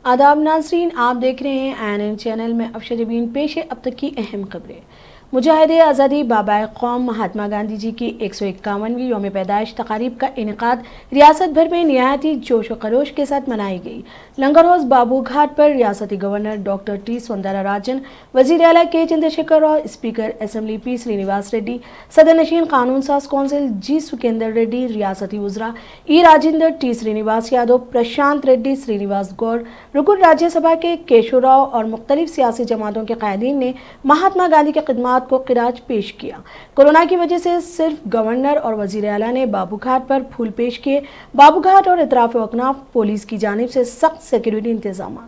आदाब नाज़रीन, आप देख रहे हैं एन चैनल में। अफशर जबीन पेश है अब तक की अहम खबरें। मुजाहिदे आज़ादी बाबा कौम महात्मा गांधी जी की 151वीं यौम पैदाइश तकारीब का इनेकाद रियासत भर में नहायत ही जोश व खरोश के साथ मनाई गई। लंगर हाउस बाबू घाट पर रियासती गवर्नर डॉक्टर टी सौंदरराजन, वज़ीर आला K Chandrashekar Rao, speaker assembly P Srinivas Reddy, सदर नशीन कानून साज कौंसिल जी सुकेंदर रेड्डी, रियासती वज़रा ई राजेंद्र, टी श्रीनिवास यादव, प्रशांत रेड्डी, श्रीनिवास गौड़, रुकन राज्यसभा के केशव राव और मुख्तलिफ सियासी जमातों के कायदीन ने महात्मा गांधी की खिदमत को खिराज पेश किया। कोरोना की वजह से सिर्फ गवर्नर और वजीर आला ने बाबू घाट पर फूल पेश किए। बाबू घाट और इतराफ अकनाफ पुलिस की जानिब से सख्त सिक्योरिटी इंतजाम।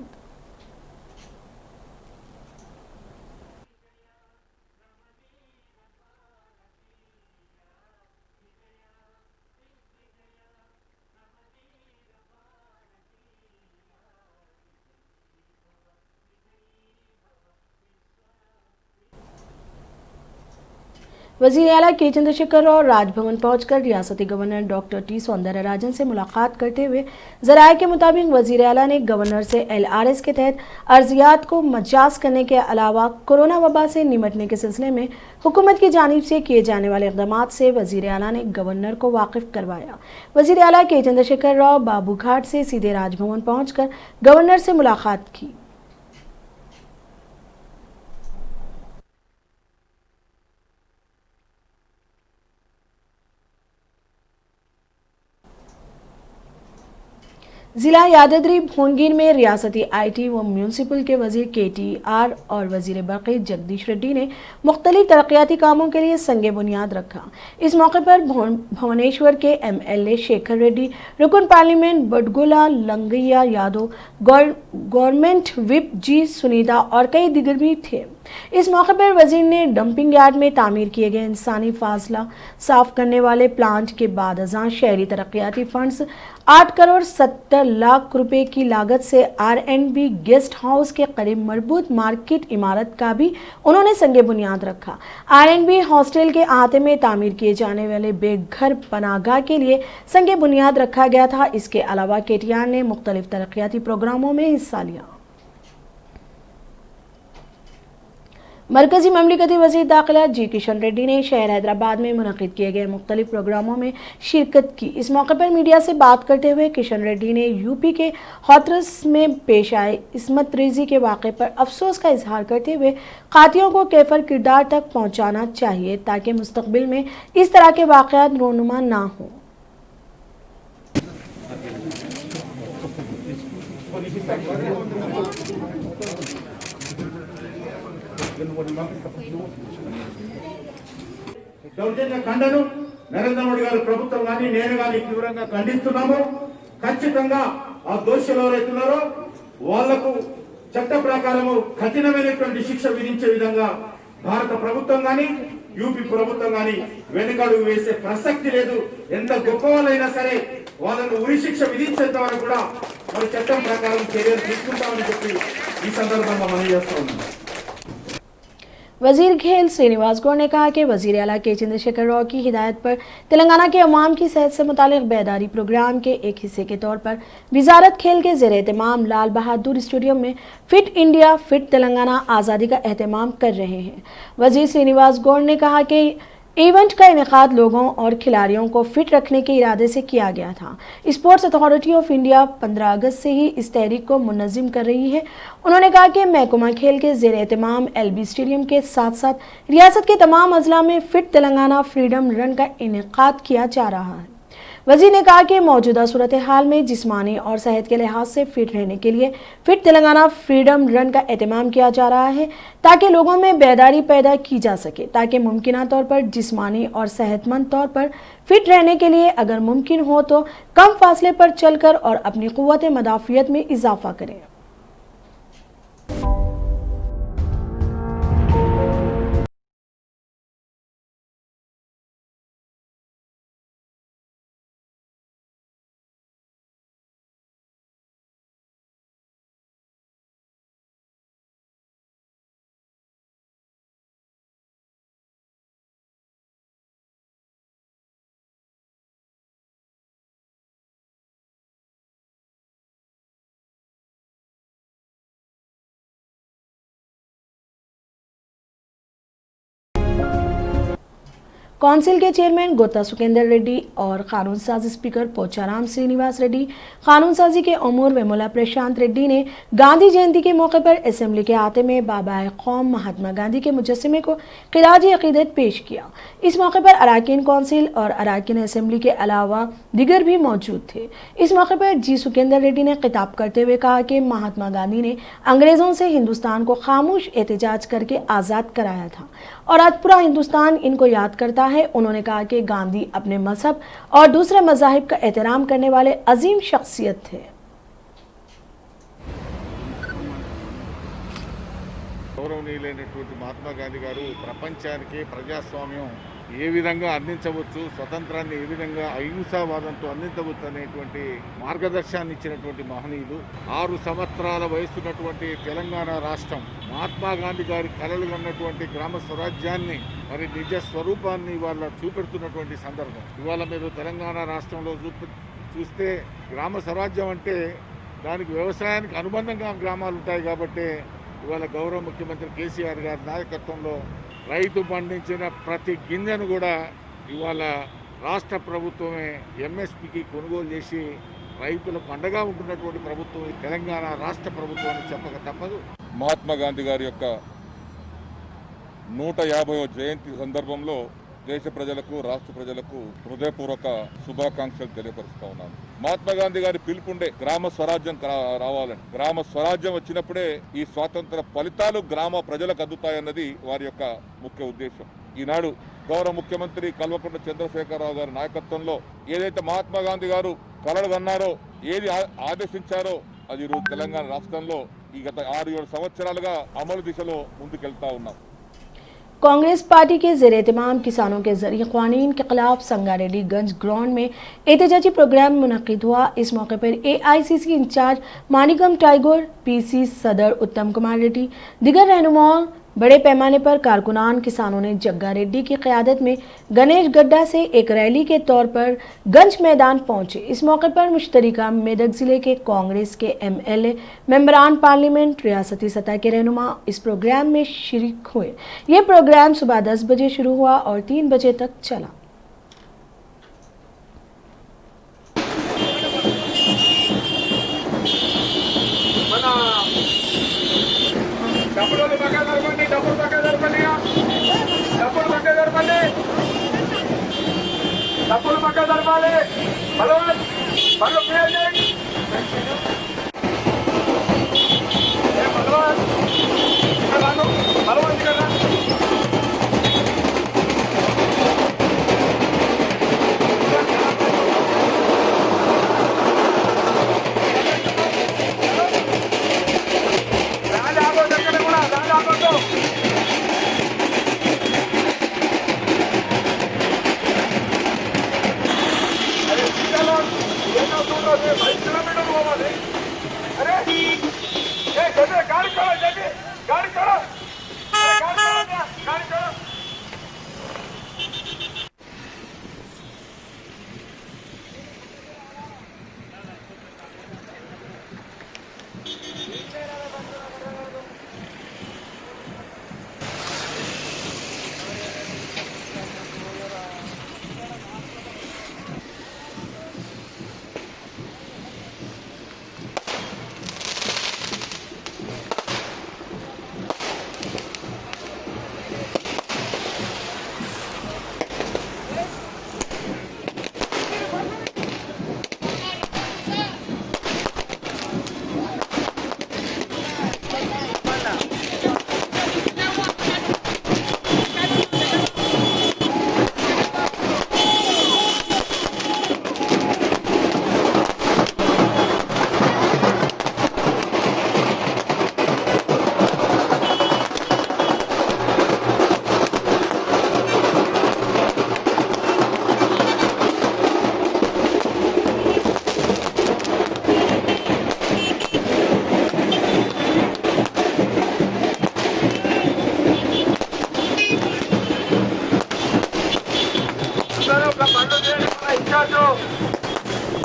वज़ीर आला के चंद्रशेखर राव राजभवन पहुंचकर रियासती गवर्नर डॉक्टर टी सौंदरराजन से मुलाकात करते हुए ज़राए के मुताबिक वज़ीर आला ने गवर्नर से LRS के तहत अर्जियात को मजाज करने के अलावा कोरोना वबा से निमटने के सिलसिले में हुकूमत की जानिब से किए जाने वाले इक़दाम से वज़ीर आला ने गवर्नर को वाकिफ करवाया। वज़ीर आला के चंद्रशेखर राव बाबू घाट से सीधे राजभवन पहुँचकर गवर्नर से मुलाकात की। जिला यादाद्री भोंगीर में रियासती IT व म्यूनसिपल के वजीर KTR और वजीर बरक़ी जगदीश रेड्डी ने मुख्तलिफ तरक्याती कामों के लिए संगे बुनियाद रखा। इस मौके पर भुवनेश्वर के MLA शेखर रेड्डी, रुकन पार्लियामेंट बडगोला लंगैया यादव, गवर्नमेंट विप जी सुनीता और कई दिगर भी थे। इस मौके पर वजीर ने डंपिंग यार्ड में तामीर किए गए इंसानी फासला साफ करने वाले प्लांट के बाद अज़ां शहरी तरक्याती फंड्स 8 करोड़ 70 लाख रुपए की लागत से R&B गेस्ट हाउस के करीब मरबूत मार्केट इमारत का भी उन्होंने संगे बुनियाद रखा। R&B हॉस्टल के अहाते में तामीर किए जाने वाले बेघर पनागाह के लिए संगे बुनियाद रखा गया था। इसके अलावा KTR ने मुख्तलिफ तरक्याती प्रोग्रामों में हिस्सा लिया। मरकजी ममलिकती वज़ीर दाखिला जी किशन रेड्डी ने शहर हैदराबाद में मुनक़िद किए गए मुख्तलिफ प्रोग्रामों में शिरकत की। इस मौके पर मीडिया से बात करते हुए किशन रेड्डी ने UP के हाथरस में पेश आए इस्मत रेज़ी के वाक़े पर अफसोस का इजहार करते हुए कातियों को कैफर किरदार तक पहुँचाना चाहिए ताकि मुस्तक़बिल में इस तरह के वाक़यात रोनुमा ना हों। దౌర్జన్య ఖండను నరేంద్ర మోడీ గారు ప్రభుత్వం గాని నేను గాని తీవ్రంగా ఖండిస్తున్నాము। ఖచ్చితంగా ఆ దోషులు ఎవరైతున్నారో వాళ్లకు చట్ట ప్రకారము కఠినమైనటువంటి శిక్ష విధించే విధంగా భారత ప్రభుత్వం గాని UP ప్రభుత్వం గాని వెనుకడుగు వేసే ప్రసక్తి లేదు। ఎంత గొప్ప వాళ్ళైనా సరే వాళ్ళను ఉరి శిక్ష విధించేంత వరకు కూడా మరి చట్టం ప్రకారం చర్యలు తీసుకుంటామని చెప్పి ఈ సందర్భంగా మనవి చేస్తా ఉన్నాను। वजीर खेल श्रीनिवास गौड़ ने कहा कि वजीर आला के चंद्रशेखर राव की हिदायत पर तेलंगाना के अवाम की सेहत से मुतालिक बेदारी प्रोग्राम के एक हिस्से के तौर पर वजारत खेल के ज़ेर एहतमाम लाल बहादुर स्टेडियम में फिट इंडिया फिट तेलंगाना आज़ादी का एहतमाम कर रहे हैं। वजीर श्रीनिवास गौड़ ने कहा कि इवेंट का इनेकाद लोगों और खिलाड़ियों को फिट रखने के इरादे से किया गया था। स्पोर्ट्स अथॉरिटी ऑफ इंडिया 15 अगस्त से ही इस तहरीक को मुनज़्ज़म कर रही है। उन्होंने कहा कि महकमा खेल के ज़ेर एहतमाम LB स्टेडियम के साथ साथ रियासत के तमाम अजला में फिट तेलंगाना फ्रीडम रन का इनेकाद किया जा रहा है। वज़ीर ने कहा कि मौजूदा सूरत हाल में जिस्मानी और सेहत के लिहाज से फिट रहने के लिए फिट तेलंगाना फ्रीडम रन का एहतमाम किया जा रहा है ताकि लोगों में बेदारी पैदा की जा सके, ताकि मुमकिन तौर पर जिस्मानी और सेहतमंद तौर पर फिट रहने के लिए अगर मुमकिन हो तो कम फासले पर चलकर और अपनी क़ुव्वत मदाफ़ियत में इजाफा करें। काउंसिल के चेयरमैन गोता सुकेंदर रेड्डी और कानून साज स्पीकर पोचाराम श्रीनिवास रेड्डी, कानून साजी के अमूर वेमुला प्रशांत रेड्डी ने गांधी जयंती के मौके पर असेंबली के आते में बाबा कौम महात्मा गांधी के मुजस्समे को खिराजी अकीदत पेश किया। इस मौके पर अराकीन काउंसिल और अराकीन असेंबली के अलावा दिगर भी मौजूद थे। इस मौके पर जी सुकेंदर रेड्डी ने खिताब करते हुए कहा कि महात्मा गांधी ने अंग्रेजों से हिंदुस्तान को खामोश एहतजाज करके आज़ाद कराया था और आज पूरा हिंदुस्तान इनको याद करता है। उन्होंने कहा कि गांधी अपने मजहब और दूसरे मज़ाहिब का एहतराम करने वाले अजीम शख्सियत थे। గౌరవనీయులైనటువంటి మహాత్మా గాంధీ గారు ప్రపంచానికి ప్రజాస్వామ్యం ఏ విధంగా అందించవచ్చు, స్వతంత్రాన్ని ఏ విధంగా అహింసావాదంతో అందించవచ్చు అనేటువంటి మార్గదర్శనాన్ని ఇచ్చినటువంటి మహనీయులు. 6 సంవత్సరాల వయసున్నటువంటి తెలంగాణ రాష్ట్రం మహాత్మా గాంధీ గారి కలలు కన్నటువంటి గ్రామ స్వరాజ్యాన్ని మరి నిజ స్వరూపాన్ని ఇవాళ చూపెడుతున్నటువంటి సందర్భం. ఇవాళ మీరు తెలంగాణ రాష్ట్రంలో చూస్తే గ్రామ స్వరాజ్యం అంటే దానికి వ్యవసాయానికి అనుబంధంగా గ్రామాలు ఉంటాయి. కాబట్టి ఇవాళ గౌరవ ముఖ్యమంత్రి కేసీఆర్ గారి నాయకత్వంలో రైతు పండించిన ప్రతి గింజను కూడా ఇవాళ రాష్ట్ర ప్రభుత్వమే ఎంఎస్పీకి కొనుగోలు చేసి రైతులకు అండగా ఉంటున్నటువంటి ప్రభుత్వం తెలంగాణ రాష్ట్ర ప్రభుత్వం అని చెప్పక తప్పదు. మహాత్మా గాంధీ గారి యొక్క 150వ జయంతి సందర్భంలో దేశ ప్రజలకు, రాష్ట్ర ప్రజలకు హృదయపూర్వక శుభాకాంక్షలు తెలియపరుస్తా ఉన్నాను. మహాత్మా గాంధీ గారి పిలుపుండే గ్రామ స్వరాజ్యం రావాలని. గ్రామ స్వరాజ్యం వచ్చినప్పుడే ఈ స్వాతంత్ర ఫలితాలు గ్రామ ప్రజలకు అందుతాయన్నది వారి యొక్క ముఖ్య ఉద్దేశం. ఈనాడు గౌరవ ముఖ్యమంత్రి కల్వకుంట్ల చంద్రశేఖరరావు గారి నాయకత్వంలో ఏదైతే మహాత్మా గాంధీ గారు కలలు కన్నారో, ఏది ఆదేశించారో అది ఈరోజు తెలంగాణ రాష్ట్రంలో ఈ గత 6-7 సంవత్సరాలుగా అమలు దిశలో ముందుకెళ్తా ఉన్నాం. कांग्रेस पार्टी के ज़ेर-ए-तमाम किसानों के जरिए क़वानीन के खिलाफ संगारेड्डी गंज ग्राउंड में एहतजाजी प्रोग्राम मुनक़िद हुआ। इस मौके पर AICC in charge Manickam tiger, PC सदर उत्तम कुमार रेड्डी, दिगर रहनुमाओं बड़े पैमाने पर कारकुनान किसानों ने जग्गा रेड्डी की क़यादत में गणेश गड्ढा से एक रैली के तौर पर गंज मैदान पहुंचे। इस मौके पर मुश्तरिका मेदक ज़िले के कांग्रेस के MLA, मेंबरान पार्लियामेंट, रियासती सतह के रहनुमा इस प्रोग्राम में शरीक हुए। ये प्रोग्राम सुबह 10 बजे शुरू हुआ और 3 बजे तक चला। డబ్బులు పక్క జరపండి, డబ్బులు పక్క జరపండి, డబ్బులు పక్క జరపండి, డబ్బులు పక్క జరపాలి. బలవంత్ బలు బలవంత్ బలవంత్ కదా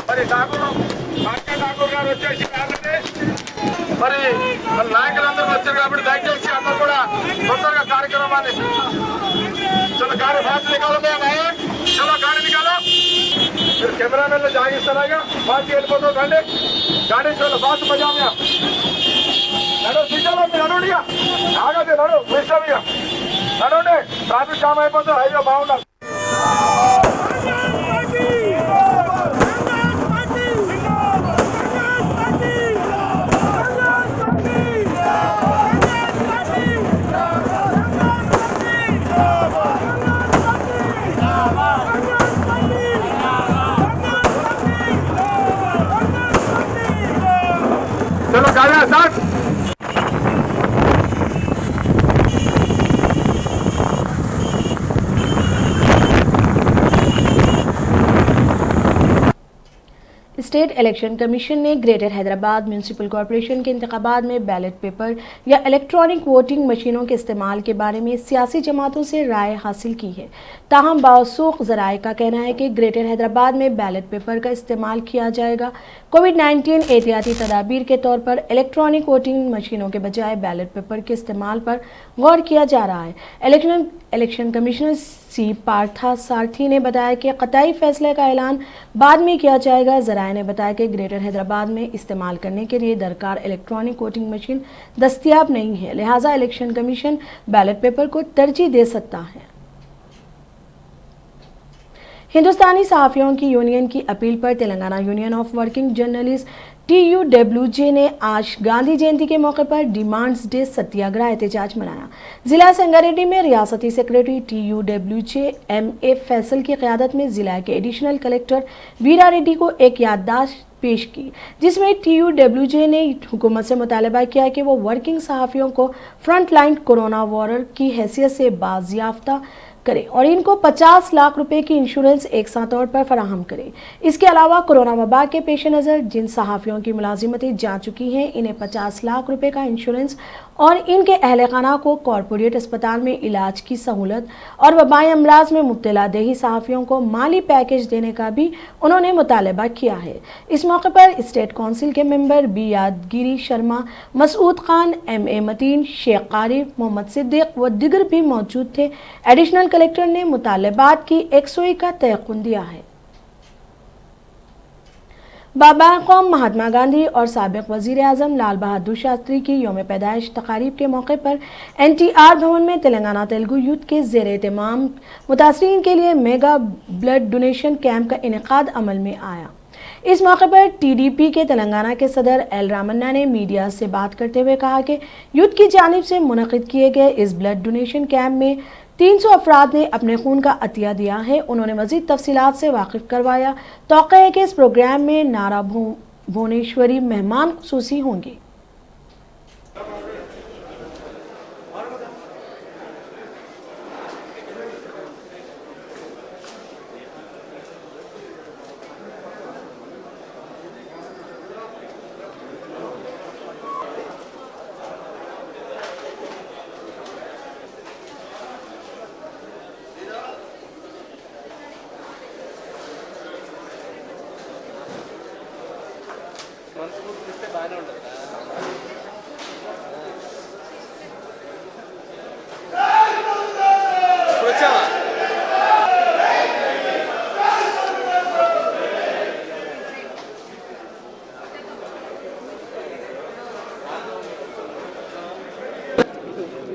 మరి ఠాకూర్ గారు వచ్చేసి మరి నాయకులందరూ వచ్చారు కాబట్టి దయచేసి అందరూ కూడా తొందరగా కార్యక్రమాన్ని चलो गाड़ी फास्ट निकालो मैं भाई, चलो गाड़ी निकालो, फिर कैमरा मैन जाएगी इस तरह का फास्ट వెళ్ళిపోతో गाड़ी गाड़ी चलो फास्ट बजाओ यार, నడు సిగ్నల్ ఉంది నడు ఇక ఆగదు నడు విషయం ఇక నడుండి ట్రాఫిక్ జామ్ అయిపోతుంది హైవే బాగుండాలి. चलो गाड़ी स्टार्ट. स्टेट इलेक्शन कमीशन ने ग्रेटर हैदराबाद म्यूनिसिपल कॉरपोरेशन के इंतखाबात में बैलेट पेपर या इलेक्ट्रॉनिक वोटिंग मशीनों के इस्तेमाल के बारे में सियासी जमातों से राय हासिल की है। ताहम बावसूख ज़राए का कहना है कि ग्रेटर हैदराबाद में बैलेट पेपर का इस्तेमाल किया जाएगा। कोविड-19 एहतियाती तदाबीर के तौर पर इलेक्ट्रॉनिक वोटिंग मशीनों के बजाय बैलेट पेपर के इस्तेमाल पर गौर किया जा रहा है। इलेक्शन कमिश्नर सी पार्था सारथी ने बताया कि कतई फैसले का ऐलान बाद में किया जाएगा। ज़राए ने बताया कि ग्रेटर हैदराबाद में इस्तेमाल करने के लिए दरकार इलेक्ट्रॉनिक वोटिंग मशीन दस्तयाब नहीं है, लिहाजा इलेक्शन कमीशन बैलेट पेपर को तरजीह दे सकता है। हिंदुस्तानी सहाफ़ियों की यूनियन की अपील पर Telangana union of working journalist TUWJ ने आज गांधी जयंती के मौके पर डिमांड्स डे सत्याग्रह एहतजाज मनाया। जिला संगारेड्डी में रियासती सेक्रेटरी TUWJ MA फैसल की क़यादत में जिला के एडिशनल कलेक्टर वीरा रेड्डी को एक याददाश्त पेश की, जिसमें TUWJ ने हुकूमत से मुतालबा किया कि वो वर्किंग सहाफ़ियों को फ्रंट लाइन कोरोना वॉरियर की हैसियत से बाजियाफ्ता करें और इनको 50 लाख रुपए की इंश्योरेंस एक साथ तौर पर फराहम करें। इसके अलावा कोरोना वबा के पेश नज़र जिन सहाफ़ियों की मुलाजिमतें जा चुकी हैं, इन्हें 50 लाख रुपए का इंश्योरेंस और इनके अहल खाना को कॉरपोरेट अस्पताल में इलाज की सहूलत और वबाई अमराज में मुब्तला देही सहाफ़ियों को माली पैकेज देने का भी उन्होंने मुतालबा किया है। इस मौके पर स्टेट काउंसिल के मेंबर बी यादगिरी शर्मा, मसूद खान, MA मतीन, शेख कारिफ, मोहम्मद सिद्दीक व दिगर भी मौजूद थे। एडिशनल कलेक्टर ने मुतालबात की एकसोई का तयक़ुन दिया है। बाबा कौम महात्मा गांधी और साबिक वज़ीर आज़म लाल बहादुर शास्त्री की यौम पैदाइश तकारीब के मौके पर NTR भवन में तेलंगाना तेलुगु यूथ के ज़ेर एहतमाम मुतासरीन के लिए मेगा ब्लड डोनेशन कैंप का इनेकाद अमल में आया। इस मौके पर TDP के तेलंगाना के सदर L रामन्ना ने मीडिया से बात करते हुए कहा कि यूथ की जानिब से मुनक़िद किए गए इस ब्लड डोनेशन कैंप में 300 अफराद ने अपने खून का अतिया दिया है। उन्होंने मज़ीद तफसीलात से वाकिफ करवाया। तौक़ा है कि इस प्रोग्राम में नारा भुवनेश्वरी मेहमान खुसूसी होंगे।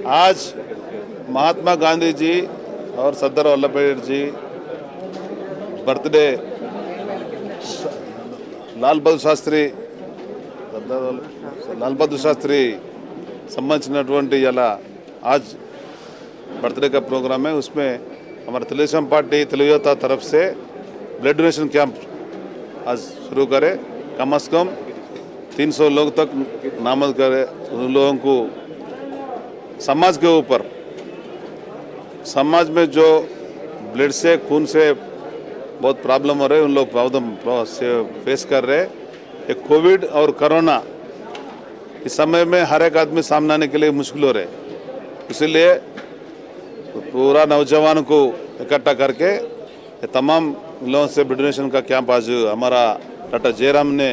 आज महात्मा गांधी जी और सरदार वल्लभ भाई जी बर्थडे लाल बहादुर शास्त्री संबंधिंचिनटुवंटि इला आज बर्थडे का प्रोग्राम है। उसमें हमारे तेलुगुदेशम पार्टी तेलुगु युवता तरफ से ब्लड डोनेशन कैंप आज शुरू करे। कम से कम 300 लोग तक नामद करे। उन लोगों को समाज के ऊपर, समाज में जो ब्लड से, खून से बहुत प्रॉब्लम हो रहे, उन लोग प्रॉब्लम से फेस कर रहे। एक कोविड और कोरोना इस समय में हर एक आदमी सामने आने के लिए मुश्किल हो रहे, इसीलिए पूरा नौजवान को इकट्ठा करके तमाम लोगों से ब्लड डोनेशन का कैंप आज हमारा डॉक्टर जयराम ने।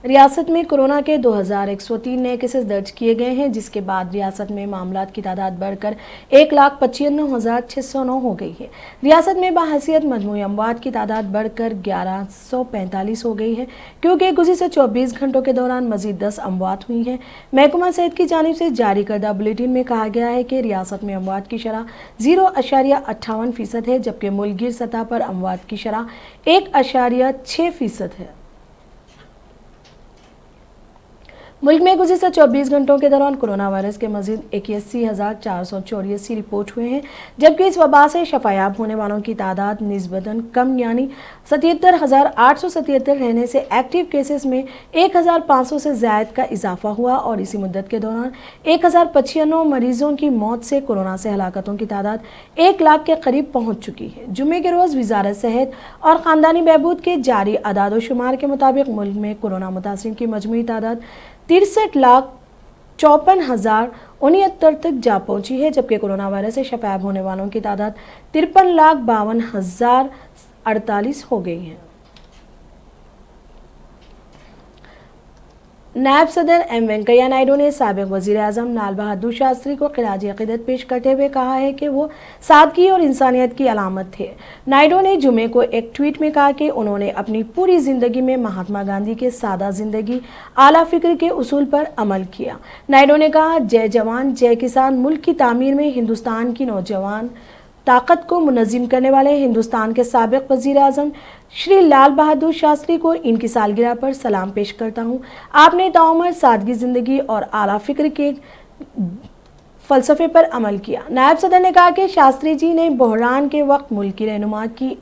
रियासत में कोरोना के 2103 नए केसेस दर्ज किए गए हैं, जिसके बाद रियासत में मामलात की तादाद बढ़कर 1,95,609 हो गई है। रियासत में बाहैसियत मजमूई अमवात की तादाद बढ़कर 1145 हो गई है, क्योंकि गुज़िश्ता 24 घंटों के दौरान मजीद 10 अमवात हुई हैं। महकमा सेहत की जानिब से जारी करदा बुलेटिन में कहा गया है कि रियासत में अमवात की शरह 0.58% है, जबकि मुल्कगिर सतह पर अमवात की शरह 1.6% है। मुल्क में गुज़िश्ता 24 घंटों के दौरान कोरोना वायरस के मजीद 81,484 रिपोर्ट हुए हैं, जबकि इस वबा से शफायाब होने वालों की तादाद निस्बतन कम यानी 77,877 रहने से एक्टिव केसेस में 1,500 से ज़ायद का इजाफा हुआ और इसी मुद्दत के दौरान 1,095 मरीजों की मौत से कोरोना से हलाकतों की तादाद 1 लाख के करीब पहुँच चुकी है। जुम्मे के रोज़ वज़ारत सेहत और ख़ानदानी बहबूद के जारी अदाद-ओ-शुमार के मुताबिक मुल्क में कोरोना मुतासिरीन की मजमूई तादाद 63,54,069 तक जा पहुंची है, जबकि कोरोना वायरस से शफायाब होने वालों की तादाद 53,52,048 हो गई है। नायब सदर एम वेंकैया नायडू ने साबिक वज़ीर आज़म लाल बहादुर शास्त्री को ख़िराज अक़ीदत पेश करते हुए कहा है कि वो सादगी और इंसानियत की अलामत थे। नायडू ने जुमे को एक ट्वीट में कहा कि उन्होंने अपनी पूरी ज़िंदगी में महात्मा गांधी के सादा ज़िंदगी आला फ़िक्र के उसूल पर अमल किया। नायडू ने कहा, जय जवान जय किसान मुल्क की तामीर में हिंदुस्तान की नौजवान ताकत को मुनज़्ज़िम करने वाले हिंदुस्तान के साबिक वज़ीर आज़म श्री लाल बहादुर शास्त्री को इनकी सालगिरह पर सलाम पेश करता हूँ। आपने ताउम्र सादगी ज़िंदगी और आला फ़िक्र के फ़लसफ़े पर अमल किया। नायब सदर ने कहा कि शास्त्री जी ने बहरान के वक्त मुल्क की रहनुमा की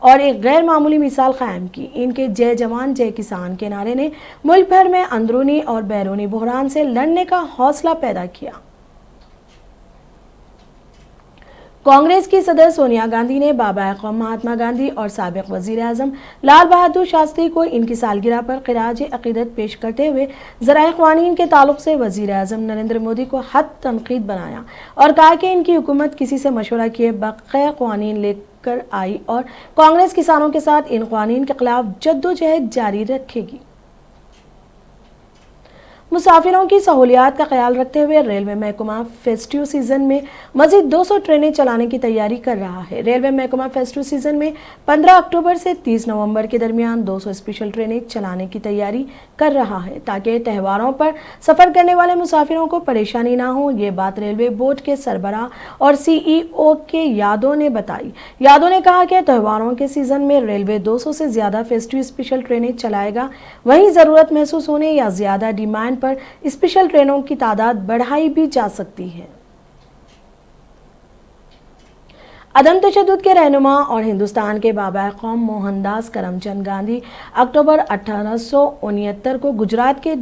और एक गैर मामूली मिसाल कायम की। इनके जय जवान जय किसान के नारे ने मुल्क भर में अंदरूनी और बैरूनी बहरान से लड़ने का हौसला पैदा किया। कांग्रेस की सदर सोनिया गांधी ने बाबा कौम महात्मा गांधी और साबिक वज़ीर आज़म लाल बहादुर शास्त्री को इनकी सालगिरह पर ख़िराज अक़ीदत पेश करते हुए ज़राए क़वानीन के ताल्लुक़ से वज़ीर आज़म नरेंद्र मोदी को हद तनक़ीद बनाया और कहा कि इनकी हुकूमत किसी से मशवरा किए बग़ैर क़वानीन लेकर आई और कांग्रेस किसानों के साथ इन क़वानीन के ख़िलाफ़ जद्दोजहद जारी रखेगी। मुसाफिरों की सहूलियात का ख्याल रखते हुए रेलवे महकमा फेस्टिव सीजन में मजीद 200 ट्रेनें चलाने की तैयारी कर रहा है। रेलवे महकमा फेस्टिव सीजन में 15 अक्टूबर से 30 नवंबर के दरमियान 200 स्पेशल ट्रेनें चलाने की तैयारी कर रहा है, ताकि त्योहारों पर सफ़र करने वाले मुसाफिरों को परेशानी ना हो। ये बात रेलवे बोर्ड के सरबराह और CEO के यादव ने बताई। यादव ने कहा कि त्योहारों के सीजन में रेलवे 200 से ज़्यादा फेस्टिव स्पेशल ट्रेनें चलाएगा। वहीं ज़रूरत महसूस होने या ज़्यादा डिमांड पर स्पेशल ट्रेनों की तादाद बढ़ाई भी जा सकती है। अदम तशद्दुद के रहनुमा और हिंदुस्तान के बाबा कौम मोहनदास करमचंद गांधी अक्टूबर 1869 को गुजरात के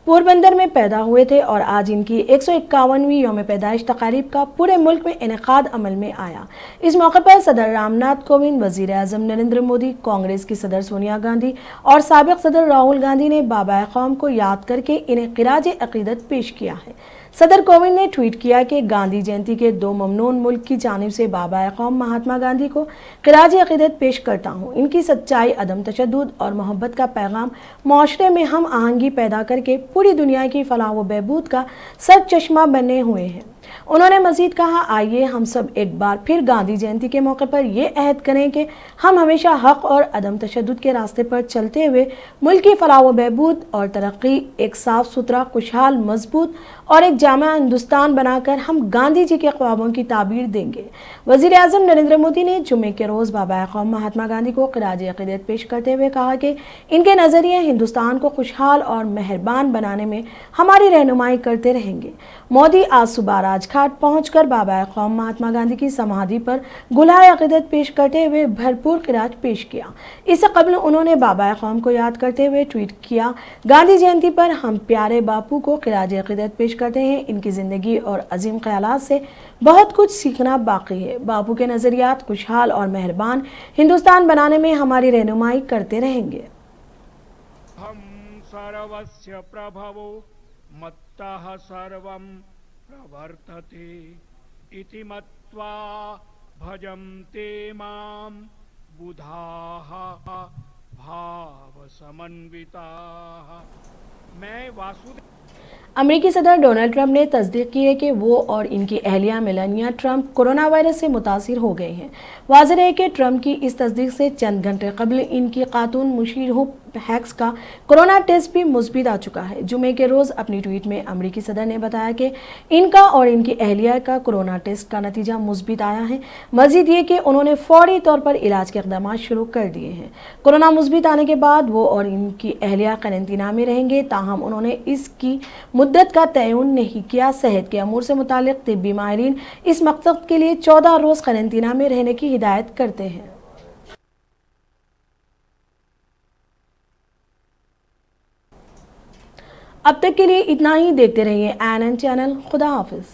पोरबंदर में पैदा हुए थे और आज इनकी 151वीं यौम पैदाइश तकारीब का पूरे मुल्क में इनेकाद अमल में आया। इस मौके पर सदर रामनाथ कोविंद, वज़ीर आज़म नरेंद्र मोदी, कांग्रेस की सदर सोनिया गांधी और साबिक सदर राहुल गांधी ने बाबा कौम को याद करके इन्हें ख़िराज अक़ीदत पेश किया है। सदर कोविंद ने ट्वीट किया कि गांधी जयंती के 2 ममनून मुल्क की जानिब से बाबा कौम महात्मा गांधी को ख़िराज अक़ीदत पेश करता हूँ। इनकी सच्चाई, अदम तशद्दुद और मोहब्बत का पैगाम माशरे में हम आहंगी पैदा करके पूरी दुनिया की फलाह व बहबूद का सर चश्मा बने हुए हैं। उन्होंने मजीद कहा, आइए हम सब एक बार फिर गांधी जयंती के मौके पर ये अहद करें कि हम हमेशा हक और अदम तशद्दुद के रास्ते पर चलते हुए मुल्क की फलाह व बहबूद और तरक्की, एक साफ सुथरा, खुशहाल, मजबूत और एक जामा हिंदुस्तान बनाकर हम गांधी जी के ख्वाबों की ताबीर देंगे। वज़ीर आज़म नरेंद्र मोदी ने जुमे के रोज़ बाबा कौम महात्मा गांधी को ख़िराज अक़ीदत पेश करते हुए कहा कि इनके नज़रिए हिंदुस्तान को खुशहाल और मेहरबान बनाने में हमारी रहनुमाई करते रहेंगे। मोदी आज सुबह राजघाट पहुंचकर बाबा कौम महात्मा गांधी की समाधि पर गुलाए अक़ीदत पेश करते हुए भरपूर ख़िराज पेश किया। इससे कबल उन्होंने बाबा कौम को याद करते हुए ट्वीट किया, गांधी जयंती पर हम प्यारे बापू को ख़िराज अक़ीदत पेश करते हैं। इनकी ज़िंदगी और अजीम ख्यालात से बहुत कुछ सीखना बाकी है। बापू के नज़रियात खुशहाल और मेहरबान हिंदुस्तान बनाने में हमारी रहनुमाई करते रहेंगे। हम सर्वस्य प्रभवो मत्तः सर्वं प्रवर्तते इति मत्वा भजन्ते मां बुधाः भाव समन्विताः। मैं वासुदेव। अमेरिकी सदर डोनाल्ड ट्रंप ने तस्दीक की है कि वो और इनकी अहलिया मेलानिया ट्रंप कोरोना वायरस से मुतासिर हो गए हैं। वाज़ेह है कि ट्रंप की इस तस्दीक से चंद घंटे कबल इनकी खातून मुशीर हुप हैक्स का कोरोना टेस्ट भी मुस्बित आ चुका है। जुमे के रोज़ अपनी ट्वीट में अमेरिकी सदर ने बताया कि इनका और इनकी अहलिया का कोरोना टेस्ट का नतीजा मुस्बित आया है। मजीद ये कि उन्होंने फौरी तौर पर इलाज के इक़दाम शुरू कर दिए हैं। कोरोना मुस्बित आने के बाद वो और इनकी अहलिया क्वारंटीना में रहेंगे, ताहम उन्होंने इसकी मुद्दत का तयन नहीं किया। सेहत के अमूर से मुतालिक तिब्बी माहिरीन इस मकसद के लिए 14 रोज़ क्वारंटीना में रहने की हिदायत करते हैं। अब तक के लिए इतना ही। देखते रहिए ANN चैनल। खुदा हाफिज।